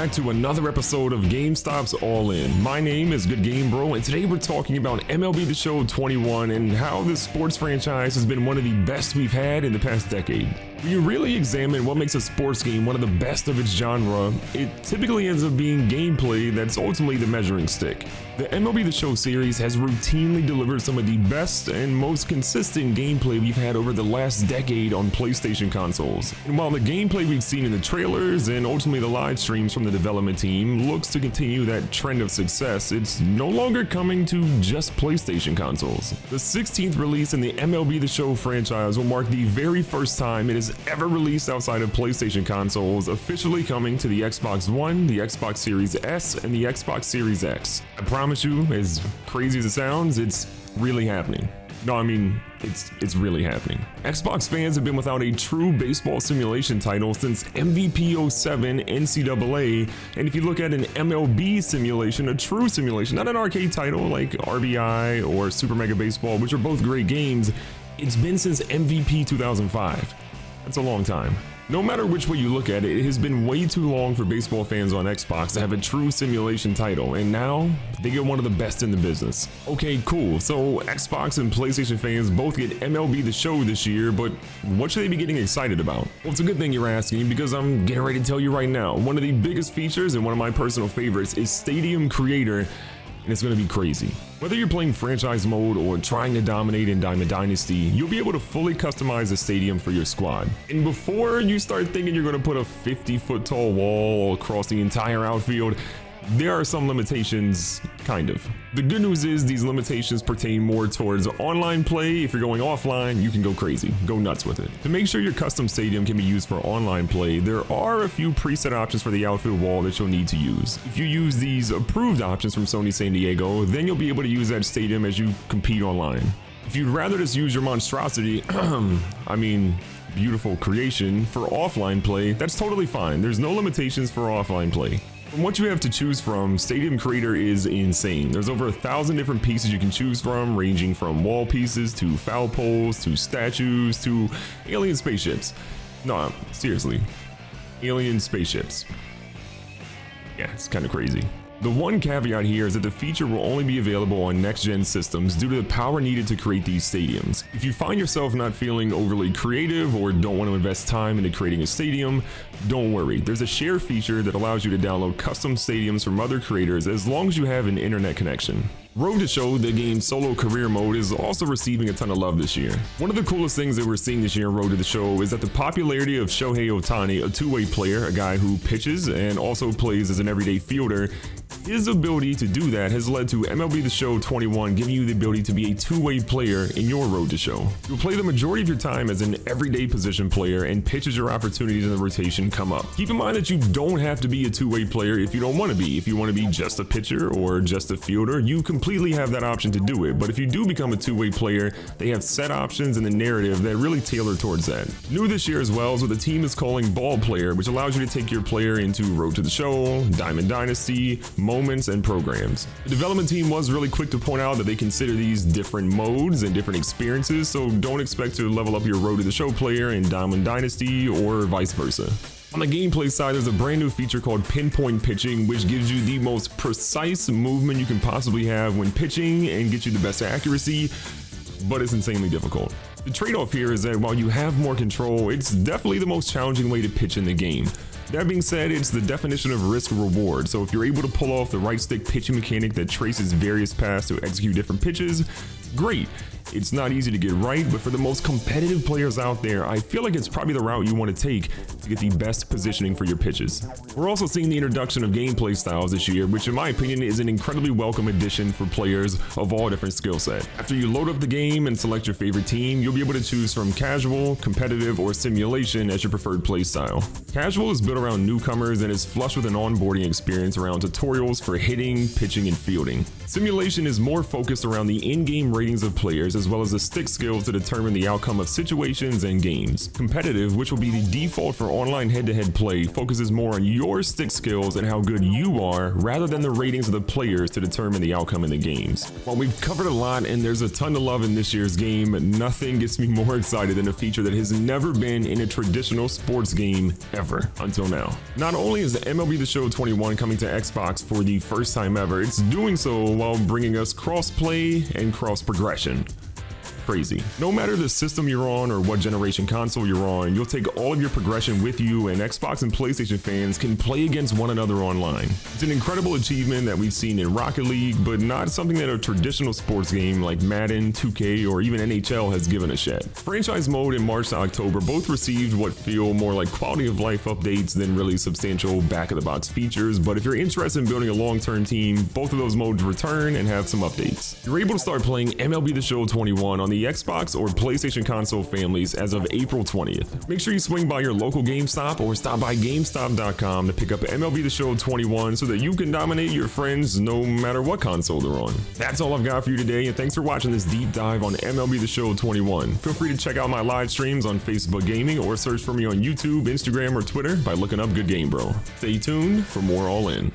back to another episode of GameStop's All In. My name is GoodGameBro, and today we're talking about MLB The Show 21 and how this sports franchise has been one of the best we've had in the past decade. When you really examine what makes a sports game one of the best of its genre, it typically ends up being gameplay that's ultimately the measuring stick. The MLB The Show series has routinely delivered some of the best and most consistent gameplay we've had over the last decade on PlayStation consoles. And while the gameplay we've seen in the trailers and ultimately the live streams from the development team looks to continue that trend of success, it's no longer coming to just PlayStation consoles. The 16th release in the MLB The Show franchise will mark the very first time it is ever released outside of PlayStation consoles, officially coming to the Xbox One, the Xbox Series S, and the Xbox Series X. I promise you, as crazy as it sounds, it's really happening. No, I mean, it's really happening. Xbox fans have been without a true baseball simulation title since MVP 07 NCAA, and if you look at an MLB simulation, a true simulation, not an arcade title like RBI or Super Mega Baseball, which are both great games, it's been since MVP 2005. That's a long time. No matter which way you look at it, it has been way too long for baseball fans on Xbox to have a true simulation title, and now they get one of the best in the business. Okay, cool. So Xbox and PlayStation fans both get MLB The Show this year, but what should they be getting excited about? Well, it's a good thing you're asking, because I'm getting ready to tell you right now. One of the biggest features and one of my personal favorites is Stadium Creator, and it's going to be crazy. Whether you're playing franchise mode or trying to dominate in Diamond Dynasty, you'll be able to fully customize a stadium for your squad. And before you start thinking you're going to put a 50-foot tall wall across the entire outfield, there are some limitations, kind of. The good news is these limitations pertain more towards online play. If you're going offline, you can go crazy, go nuts with it. To make sure your custom stadium can be used for online play, there are a few preset options for the outfield wall that you'll need to use. If you use these approved options from Sony San Diego, then you'll be able to use that stadium as you compete online. If you'd rather just use your monstrosity, beautiful creation for offline play, that's totally fine. There's no limitations for offline play. From what you have to choose from, Stadium Creator is insane. There's over 1,000 different pieces you can choose from, ranging from wall pieces to foul poles to statues to alien spaceships. No, seriously, alien spaceships. Yeah, it's kind of crazy. The one caveat here is that the feature will only be available on next-gen systems due to the power needed to create these stadiums. If you find yourself not feeling overly creative or don't want to invest time into creating a stadium, don't worry. There's a share feature that allows you to download custom stadiums from other creators as long as you have an internet connection. Road to Show, the game's solo career mode, is also receiving a ton of love this year. One of the coolest things that we're seeing this year in Road to the Show is that the popularity of Shohei Ohtani, a two-way player, a guy who pitches and also plays as an everyday fielder, his ability to do that has led to MLB The Show 21 giving you the ability to be a two-way player in your Road to Show. You'll play the majority of your time as an everyday position player and pitch as your opportunities in the rotation come up. Keep in mind that you don't have to be a two-way player if you don't want to be. If you want to be just a pitcher or just a fielder, you completely have that option to do it. But if you do become a two-way player, they have set options in the narrative that really tailor towards that. New this year as well is what the team is calling Ball Player, which allows you to take your player into Road to the Show, Diamond Dynasty, moments, and programs. The development team was really quick to point out that they consider these different modes and different experiences, so don't expect to level up your Road to the Show player in Diamond Dynasty or vice versa. On the gameplay side, there's a brand new feature called Pinpoint Pitching, which gives you the most precise movement you can possibly have when pitching and gets you the best accuracy, but it's insanely difficult. The trade-off here is that while you have more control, it's definitely the most challenging way to pitch in the game. That being said, it's the definition of risk reward, so if you're able to pull off the right stick pitching mechanic that traces various paths to execute different pitches, great. It's not easy to get right, but for the most competitive players out there, I feel like it's probably the route you want to take to get the best positioning for your pitches. We're also seeing the introduction of gameplay styles this year, which in my opinion is an incredibly welcome addition for players of all different skill sets. After you load up the game and select your favorite team, you'll be able to choose from casual, competitive, or simulation as your preferred play style. Casual is built around newcomers and is flush with an onboarding experience around tutorials for hitting, pitching, and fielding. Simulation is more focused around the in-game ratings of players players, as well as the stick skills to determine the outcome of situations and games. Competitive, which will be the default for online head-to-head play, focuses more on your stick skills and how good you are, rather than the ratings of the players to determine the outcome in the games. While we've covered a lot and there's a ton to love in this year's game, nothing gets me more excited than a feature that has never been in a traditional sports game ever until now. Not only is MLB The Show 21 coming to Xbox for the first time ever, it's doing so while bringing us cross-play and cross-progression. Crazy. No matter the system you're on or what generation console you're on, you'll take all of your progression with you, and Xbox and PlayStation fans can play against one another online. It's an incredible achievement that we've seen in Rocket League, but not something that a traditional sports game like Madden, 2K, or even NHL has given us yet. Franchise mode in March to October both received what feel more like quality of life updates than really substantial back-of-the-box features, but if you're interested in building a long-term team, both of those modes return and have some updates. You're able to start playing MLB The Show 21 on the Xbox or PlayStation console families as of April 20th. Make sure you swing by your local GameStop or stop by GameStop.com to pick up MLB The Show 21 so that you can dominate your friends no matter what console they're on. That's all I've got for you today, and thanks for watching this deep dive on MLB The Show 21. Feel free to check out my live streams on Facebook Gaming or search for me on YouTube, Instagram, or Twitter by looking up Good Game Bro. Stay tuned for more All In.